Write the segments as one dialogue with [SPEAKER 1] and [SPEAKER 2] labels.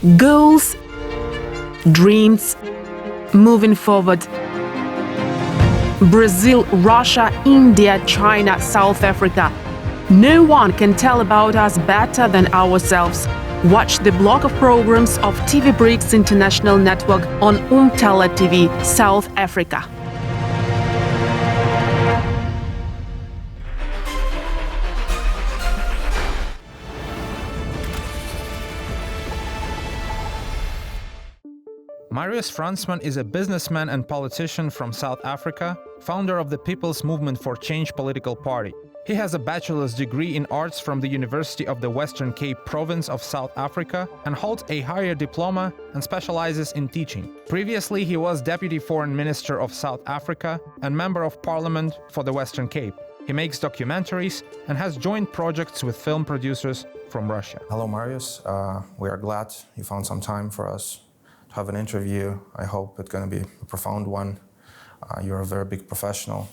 [SPEAKER 1] Goals, dreams, moving forward. Brazil, Russia, India, China, South Africa. No one can tell about us better than ourselves. Watch the block of programs of TVBRICS International Network on Umtala TV, South Africa.
[SPEAKER 2] Marius Fransman is a businessman and politician from South Africa, founder of the People's Movement for Change political party. He has a bachelor's degree in arts from the University of the Western Cape province of South Africa and holds a higher diploma and specializes in teaching. Previously, he was Deputy Foreign Minister of South Africa and Member of Parliament for the Western Cape. He makes documentaries and has joined projects with film producers from Russia.
[SPEAKER 3] Hello, Marius. We are glad you found some time for us to have an interview. I hope it's going to be a profound one. You're a very big professional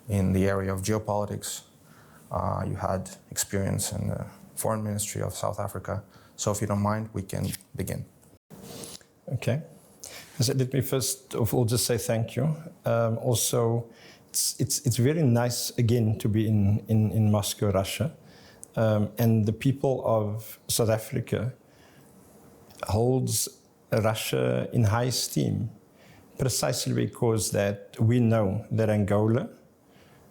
[SPEAKER 3] in the area of geopolitics. You had experience in the Foreign Ministry of South Africa. So if you don't mind, we can begin.
[SPEAKER 4] Okay. So let me first of all just say thank you. Also, it's very nice again to be in Moscow, Russia. And the people of South Africa holds Russia in high esteem, precisely because that we know that Angola,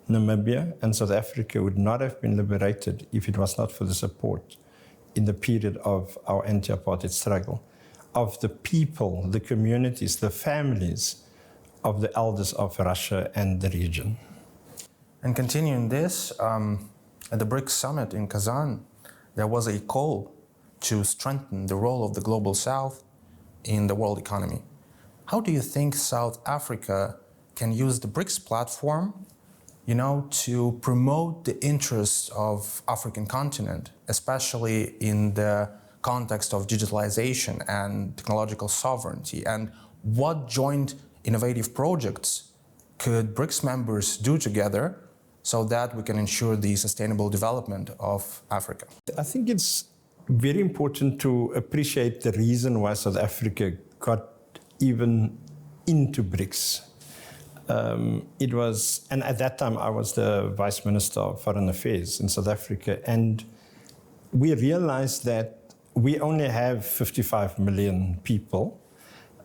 [SPEAKER 4] Namibia and South Africa would not have been liberated if it was not for the support in the period of our anti-apartheid struggle, of the people, the communities, the families of the elders of Russia and the region.
[SPEAKER 3] And continuing this, at the BRICS summit in Kazan, there was a call to strengthen the role of the Global South in the world economy. How do you think South Africa can use the BRICS platform, to promote the interests of African continent, especially in the context of digitalization and technological sovereignty? And what joint innovative projects could BRICS members do together so that we can ensure the sustainable development of Africa?
[SPEAKER 4] I think it's very important to appreciate the reason why South Africa got even into BRICS. It was, and at that time I was the Vice Minister of Foreign Affairs in South Africa, and we realized that we only have 55 million people.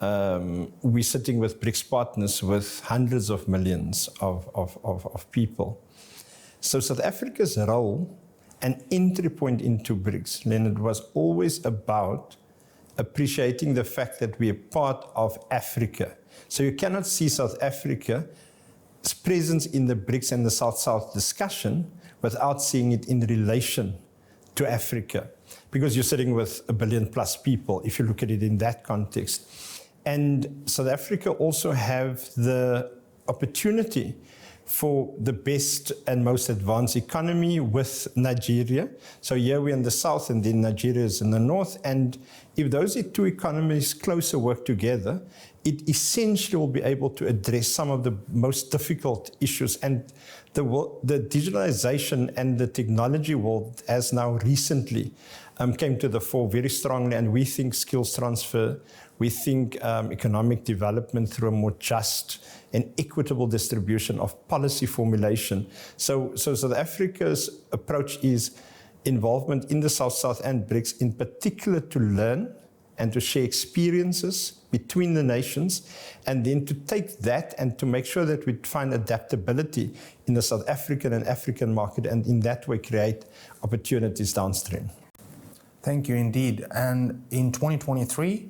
[SPEAKER 4] We're sitting with BRICS partners with hundreds of millions of people. So South Africa's role and entry point into BRICS, Leonard, was always about appreciating the fact that we are part of Africa. So you cannot see South Africa's presence in the BRICS and the South-South discussion without seeing it in relation to Africa, because you're sitting with 1 billion plus people, if you look at it in that context. And South Africa also have the opportunity for the best and most advanced economy with Nigeria. So here we're in the south and then Nigeria is in the north. And if those two economies closer work together, it essentially will be able to address some of the most difficult issues. And the digitalization and the technology world has now recently came to the fore very strongly. And we think skills transfer, we think economic development through a more just and equitable distribution of policy formulation. So South Africa's approach is involvement in the South-South and BRICS, in particular to learn and to share experiences between the nations, and then to take that and to make sure that we find adaptability in the South African and African market, and in that way create opportunities downstream.
[SPEAKER 3] Thank you indeed. And in 2023,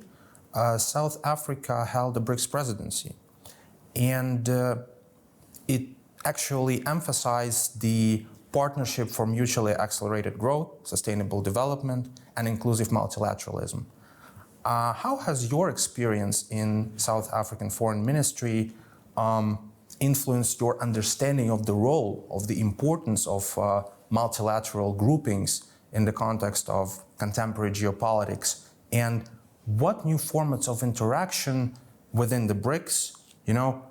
[SPEAKER 3] South Africa held the BRICS presidency. And it actually emphasized the partnership for mutually accelerated growth, sustainable development, and inclusive multilateralism. How has your experience in South African Foreign Ministry influenced your understanding of the role, of the importance of multilateral groupings in the context of contemporary geopolitics? And what new formats of interaction within the BRICS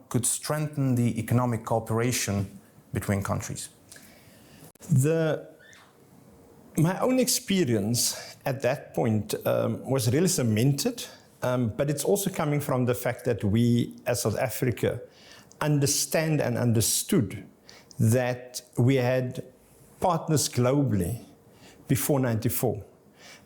[SPEAKER 3] could strengthen the economic cooperation between countries?
[SPEAKER 4] The My own experience at that point was really cemented, but it's also coming from the fact that we, as South Africa, understand and understood that we had partners globally before '94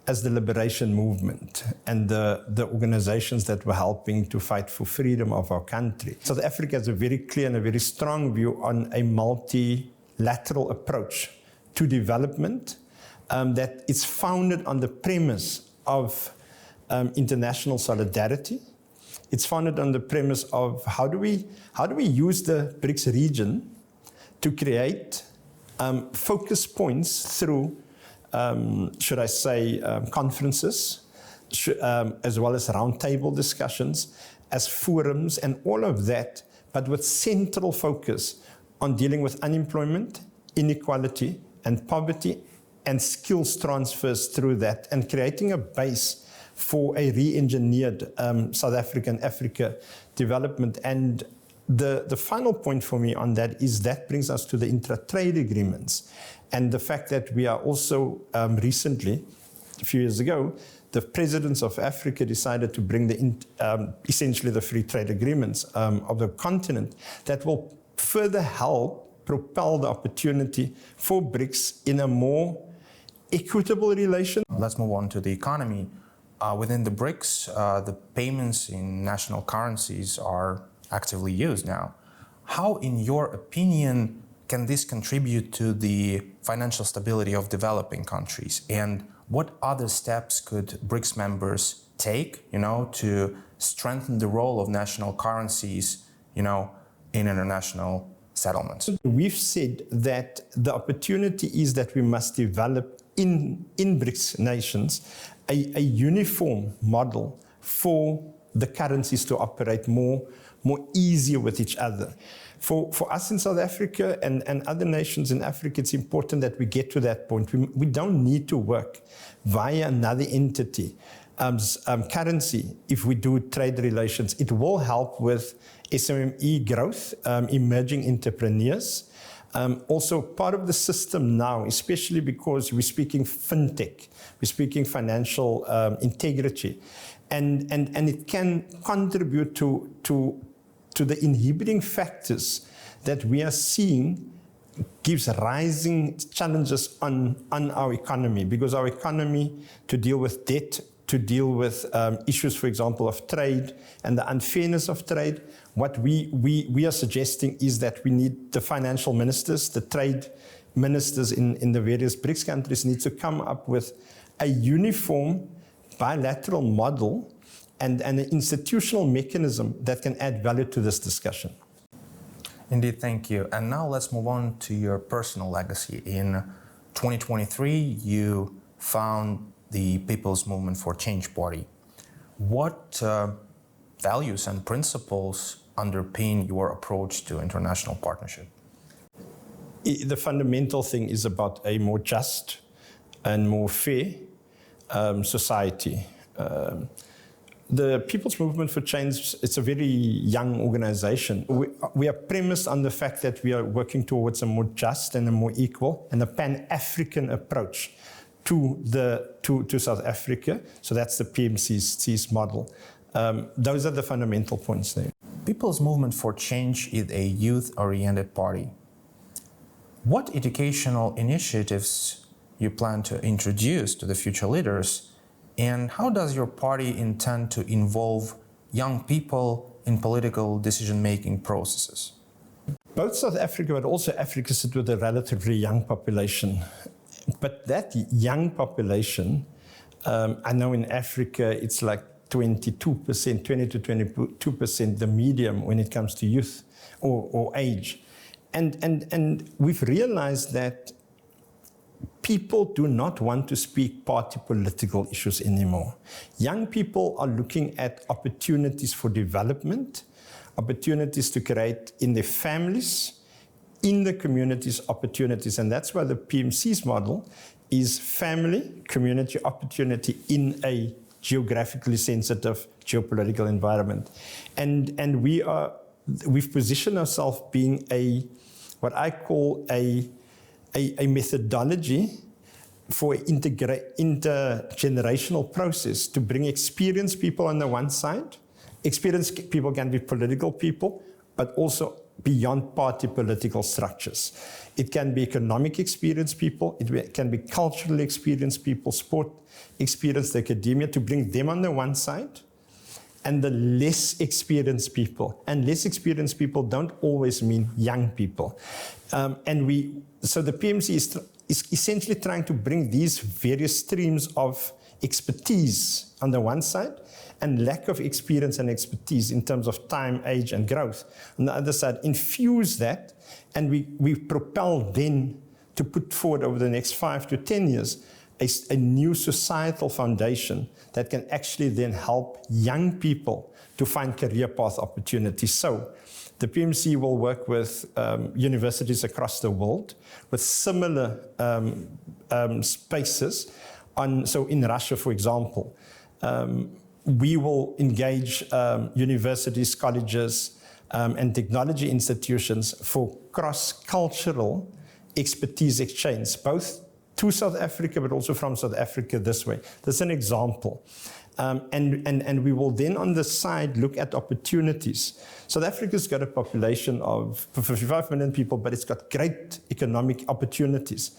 [SPEAKER 4] as the liberation movement and the organizations that were helping to fight for freedom of our country. South Africa has a very clear and a very strong view on a multilateral approach to development that is founded on the premise of international solidarity. It's founded on the premise of how do we use the BRICS region to create focus points through, should I say, conferences, as well as roundtable discussions, as forums and all of that, but with central focus on dealing with unemployment, inequality, and poverty, and skills transfers through that, and creating a base for a re-engineered South African Africa development. And the final point for me on that is that brings us to the intra-trade agreements and the fact that we are also recently, a few years ago, the presidents of Africa decided to bring essentially the free trade agreements of the continent that will further help propel the opportunity for BRICS in a more equitable relation.
[SPEAKER 3] Let's move on to the economy. Within the BRICS, the payments in national currencies are actively used now. How, in your opinion, can this contribute to the financial stability of developing countries? And what other steps could BRICS members take, to strengthen the role of national currencies, in international settlements?
[SPEAKER 4] We've said that the opportunity is that we must develop in BRICS nations a uniform model for the currencies to operate more easier with each other. For us in South Africa and other nations in Africa, it's important that we get to that point. We don't need to work via another entity currency if we do trade relations. It will help with SME growth, emerging entrepreneurs. Also part of the system now, especially because we're speaking fintech, we're speaking financial integrity, and it can contribute to the inhibiting factors that we are seeing gives rising challenges on our economy, because our economy, to deal with debt, to deal with issues, for example, of trade and the unfairness of trade, what we are suggesting is that we need the financial ministers, the trade ministers in the various BRICS countries need to come up with a uniform bilateral model and an institutional mechanism that can add value to this discussion.
[SPEAKER 3] Indeed, thank you. And now let's move on to your personal legacy. In 2023, you found the People's Movement for Change Party. What values and principles underpin your approach to international partnership?
[SPEAKER 4] The fundamental thing is about a more just and more fair society. The People's Movement for Change, it's a very young organization. We are premised on the fact that we are working towards a more just and a more equal and a Pan-African approach to South Africa. So that's the PMC's model. Those are the fundamental points there.
[SPEAKER 3] People's Movement for Change is a youth-oriented party. What educational initiatives you plan to introduce to the future leaders, and how does your party intend to involve young people in political decision-making processes?
[SPEAKER 4] Both South Africa but also Africa sit with a relatively young population. But that young population, I know in Africa it's like 22%, 20 to 22%, the medium when it comes to youth or age. And we've realized that people do not want to speak party political issues anymore. Young people are looking at opportunities for development, opportunities to create in their families, in the communities, opportunities. And that's why the PMC's model is family, community, opportunity in a geographically sensitive geopolitical environment. And we've positioned ourselves being what I call a methodology for intergenerational process to bring experienced people on the one side. Experienced people can be political people, but also beyond party political structures. It can be economic experienced people, it can be culturally experienced people, sport experienced academia, to bring them on the one side, and the less experienced people. And less experienced people don't always mean young people. So the PMC is essentially trying to bring these various streams of expertise on the one side, and lack of experience and expertise in terms of time, age, and growth on the other side, infuse that, and we propel then to put forward over the next 5 to 10 years a new societal foundation that can actually then help young people to find career path opportunities. So the PMC will work with universities across the world with similar spaces. So in Russia, for example, we will engage universities, colleges, and technology institutions for cross-cultural expertise exchange, both to South Africa, but also from South Africa this way. That's an example. And we will then on the side look at opportunities. South Africa's got a population of 55 million people, but it's got great economic opportunities.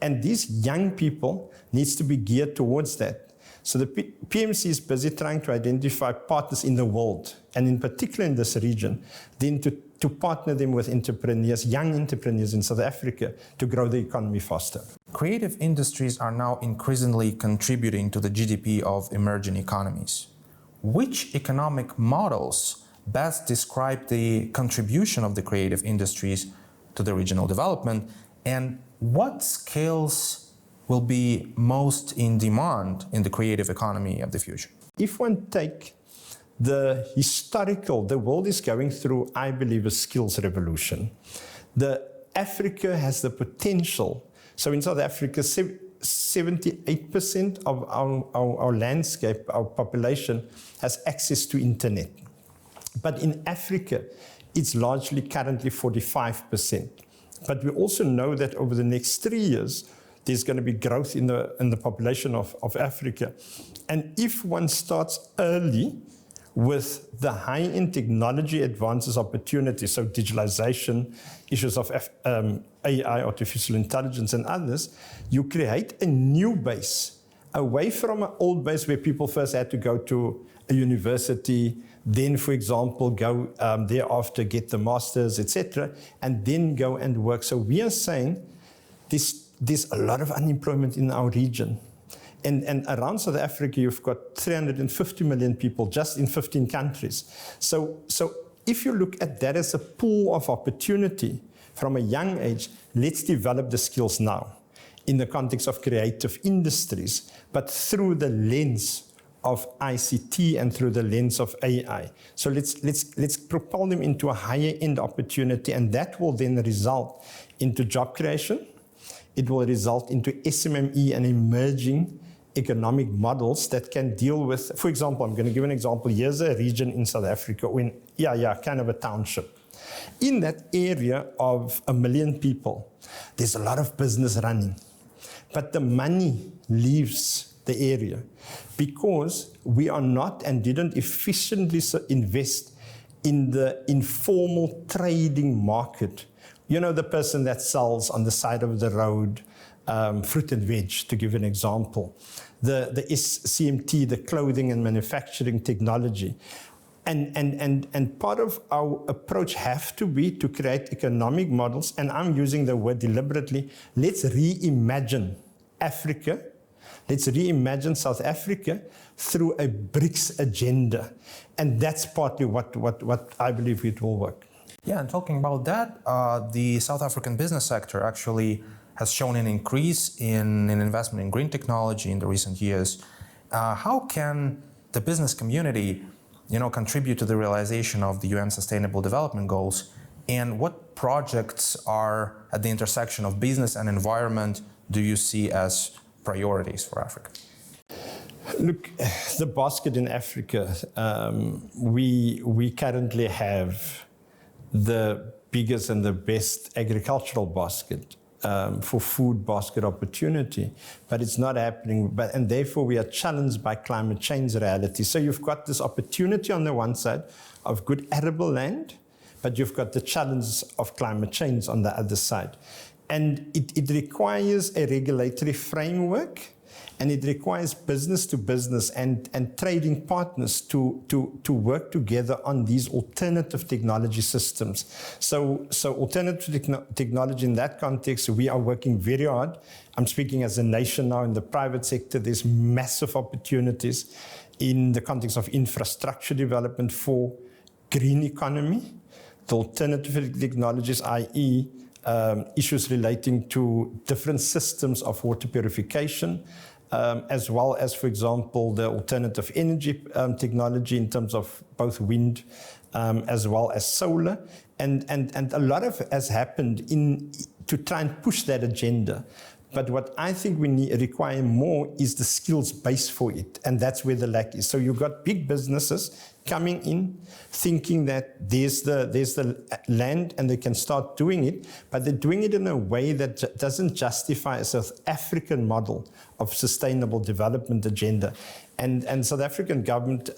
[SPEAKER 4] And these young people needs to be geared towards that. So the PMC is busy trying to identify partners in the world, and in particular in this region, then to partner them with entrepreneurs, young entrepreneurs in South Africa, to grow the economy faster.
[SPEAKER 3] Creative industries are now increasingly contributing to the GDP of emerging economies. Which economic models best describe the contribution of the creative industries to the regional development, and what skills will be most in demand in the creative economy of the future?
[SPEAKER 4] If one take the world is going through, I believe, a skills revolution. Africa has the potential. So in South Africa, 78% of our landscape, our population, has access to internet. But in Africa, it's largely currently 45%. But we also know that over the next 3 years, there's going to be growth in the population of Africa. And if one starts early with the high-end technology advances opportunities, so digitalization, issues of AI, artificial intelligence, and others, you create a new base, away from an old base where people first had to go to a university, then, for example, go thereafter get the masters, etc., and then go and work. So we are saying there's a lot of unemployment in our region. And around South Africa, you've got 350 million people just in 15 countries. So if you look at that as a pool of opportunity from a young age, let's develop the skills now in the context of creative industries, but through the lens of ICT and through the lens of AI. So let's propel them into a higher end opportunity, and that will then result into job creation. It will result into SMME and emerging economic models that can deal with, for example, I'm going to give an example. Here's a region in South Africa, kind of a township. In that area of 1 million people, there's a lot of business running, but the money leaves the area because we are not and didn't efficiently invest in the informal trading market. You know, the person that sells on the side of the road, fruit and veg, to give an example. The SCMT, the clothing and manufacturing technology. And part of our approach have to be to create economic models, and I'm using the word deliberately. Let's reimagine Africa. Let's reimagine South Africa through a BRICS agenda. And that's partly what I believe it will work.
[SPEAKER 3] Yeah, and talking about that, the South African business sector actually has shown an increase in investment in green technology in the recent years. How can the business community, contribute to the realization of the UN Sustainable Development Goals? And what projects are at the intersection of business and environment do you see as priorities for Africa?
[SPEAKER 4] Look, the basket in Africa, we currently have the biggest and the best agricultural basket for food basket opportunity, but it's not happening. And therefore, we are challenged by climate change reality. So you've got this opportunity on the one side of good arable land, but you've got the challenge of climate change on the other side. And it requires a regulatory framework, and it requires business to business and trading partners to work together on these alternative technology systems. So alternative technology in that context, we are working very hard. I'm speaking as a nation now. In the private sector, there's massive opportunities in the context of infrastructure development for green economy. The alternative technologies, i.e., issues relating to different systems of water purification, as well as, for example, the alternative energy technology in terms of both wind as well as solar. And a lot of has happened to try and push that agenda. But what I think we require more is the skills base for it, and that's where the lack is. So you've got big businesses coming in, thinking that there's the land and they can start doing it, but they're doing it in a way that doesn't justify a South African model of sustainable development agenda. And South African government,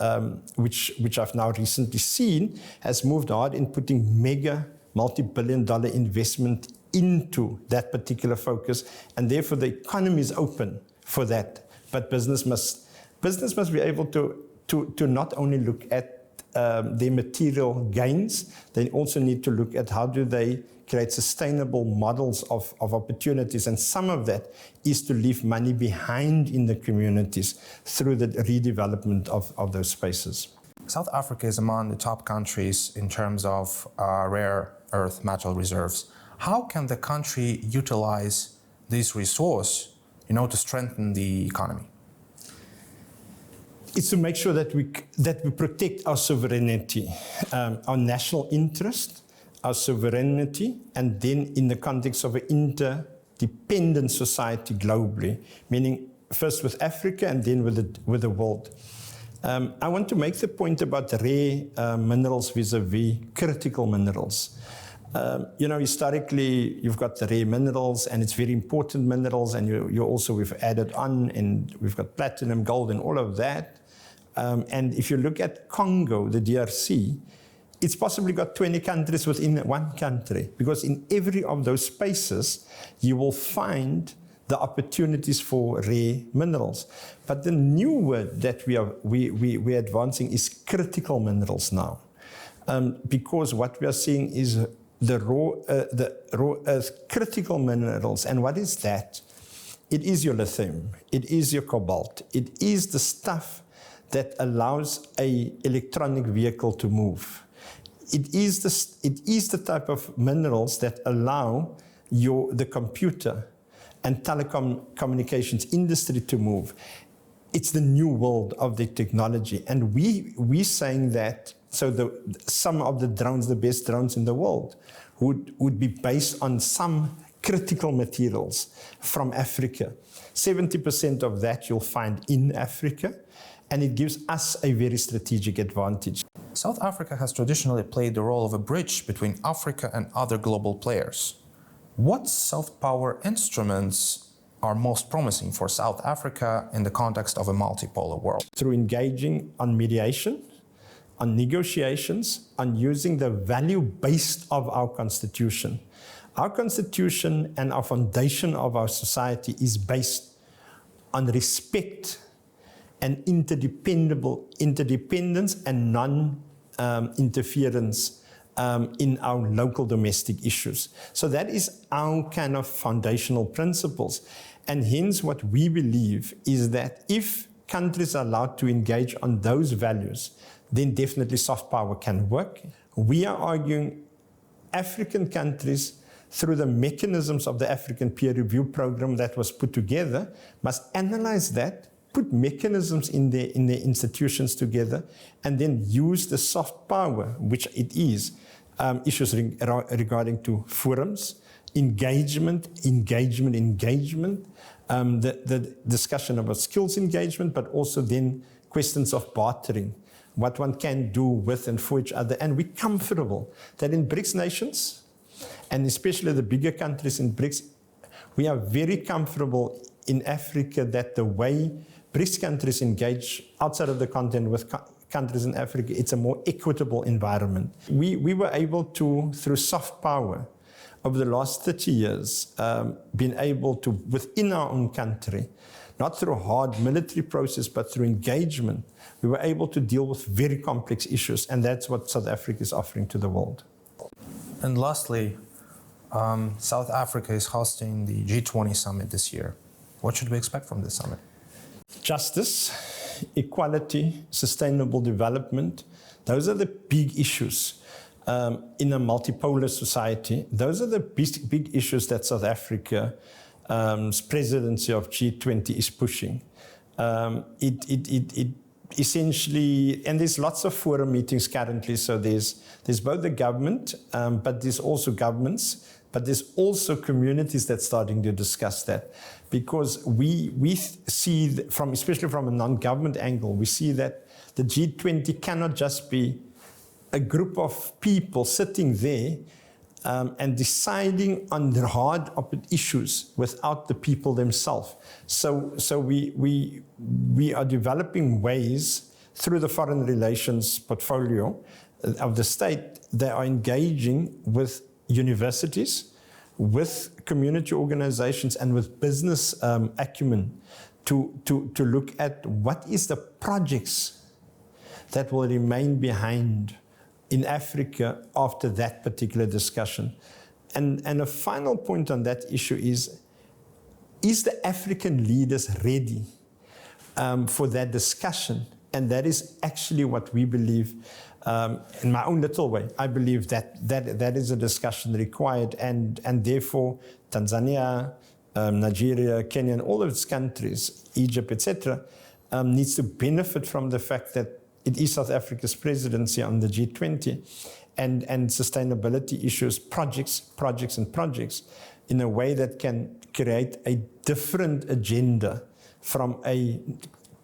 [SPEAKER 4] which I've now recently seen, has moved hard in putting mega multi-billion-dollar investment into that particular focus, and therefore the economy is open for that. But business must be able to not only look at their material gains, they also need to look at how do they create sustainable models of opportunities, and some of that is to leave money behind in the communities through the redevelopment of those spaces.
[SPEAKER 3] South Africa is among the top countries in terms of rare earth metal reserves. How can the country utilize this resource, to strengthen the economy?
[SPEAKER 4] It's to make sure that we protect our sovereignty, our national interest, our sovereignty, and then in the context of an interdependent society globally, meaning first with Africa and then with the world. I want to make the point about rare minerals vis-a-vis critical minerals. Historically, you've got the rare minerals, and it's very important minerals, and we've added on, and we've got platinum, gold, and all of that. And if you look at Congo, the DRC, it's possibly got 20 countries within one country, because in every of those spaces, you will find the opportunities for rare minerals. But the new word that we're advancing is critical minerals now, because what we are seeing is the raw earth critical minerals. And what is that? It is your lithium, it is your cobalt, it is the stuff that allows an electronic vehicle to move. It is the type of minerals that allow the computer and communications industry to move. It's the new world of the technology, and we're saying that. So some of the drones, the best drones in the world, would be based on some critical materials from Africa. 70% of that you'll find in Africa, and it gives us a very strategic advantage.
[SPEAKER 3] South Africa has traditionally played the role of a bridge between Africa and other global players. What soft power instruments are most promising for South Africa in the context of a multipolar world?
[SPEAKER 4] Through engaging on mediation, on negotiations, on using the value base of our constitution. Our constitution and our foundation of our society is based on respect and interdependence and non-interference in our local domestic issues. So that is our kind of foundational principles. And hence what we believe is that if countries are allowed to engage on those values, then definitely soft power can work. We are arguing African countries, through the mechanisms of the African peer review program that was put together, must analyze that, put mechanisms in their institutions together, and then use the soft power, which it is, issues regarding to forums, engagement, the discussion about skills engagement, but also then questions of bartering, what one can do with and for each other. And we're comfortable that in BRICS nations, and especially the bigger countries in BRICS, We are very comfortable in Africa that the way BRICS countries engage outside of the continent with countries in Africa, it's a more equitable environment. We were able to, through soft power, over the last 30 years, been able to, within our own country, not through a hard military process, but through engagement, we were able to deal with very complex issues, and that's what South Africa is offering to the world.
[SPEAKER 3] And lastly, South Africa is hosting the G20 summit this year. What should we expect from this summit?
[SPEAKER 4] Justice, equality, sustainable development, those are the big issues in a multipolar society. Those are the big issues that South Africa's presidency of G20 is pushing. It essentially, and there's lots of forum meetings currently, so there's both the government, but there's also governments, but there's also communities that's starting to discuss that, because we see, especially from a non-government angle, we see that the G20 cannot just be a group of people sitting there and deciding on the hard issues without the people themselves. So we are developing ways through the foreign relations portfolio of the state that are engaging with universities, with community organizations, and with business acumen to look at what is the projects that will remain behind in Africa after that particular discussion. And a final point on that issue is the African leaders ready for that discussion? And that is actually what we believe, in my own little way, I believe that is a discussion required, and therefore Tanzania, Nigeria, Kenya, and all of its countries, Egypt, etc., needs to benefit from the fact that it is South Africa's presidency on the G20, and sustainability issues, projects in a way that can create a different agenda from a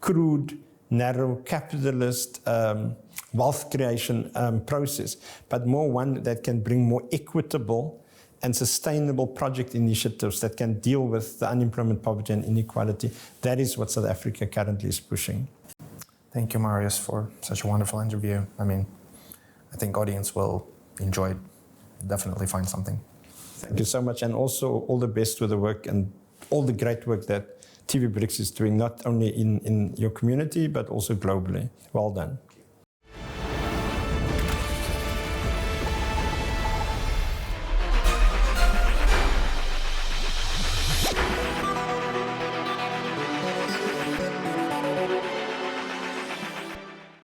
[SPEAKER 4] crude, narrow, capitalist wealth creation process, but more one that can bring more equitable and sustainable project initiatives that can deal with the unemployment, poverty, and inequality. That is what South Africa currently is pushing.
[SPEAKER 3] Thank you, Marius, for such a wonderful interview. I mean, I think audience will enjoy it, definitely find something.
[SPEAKER 4] Thank you so much, and also all the best with the work and all the great work that TVBRICS is doing, not only in your community, but also globally. Well done.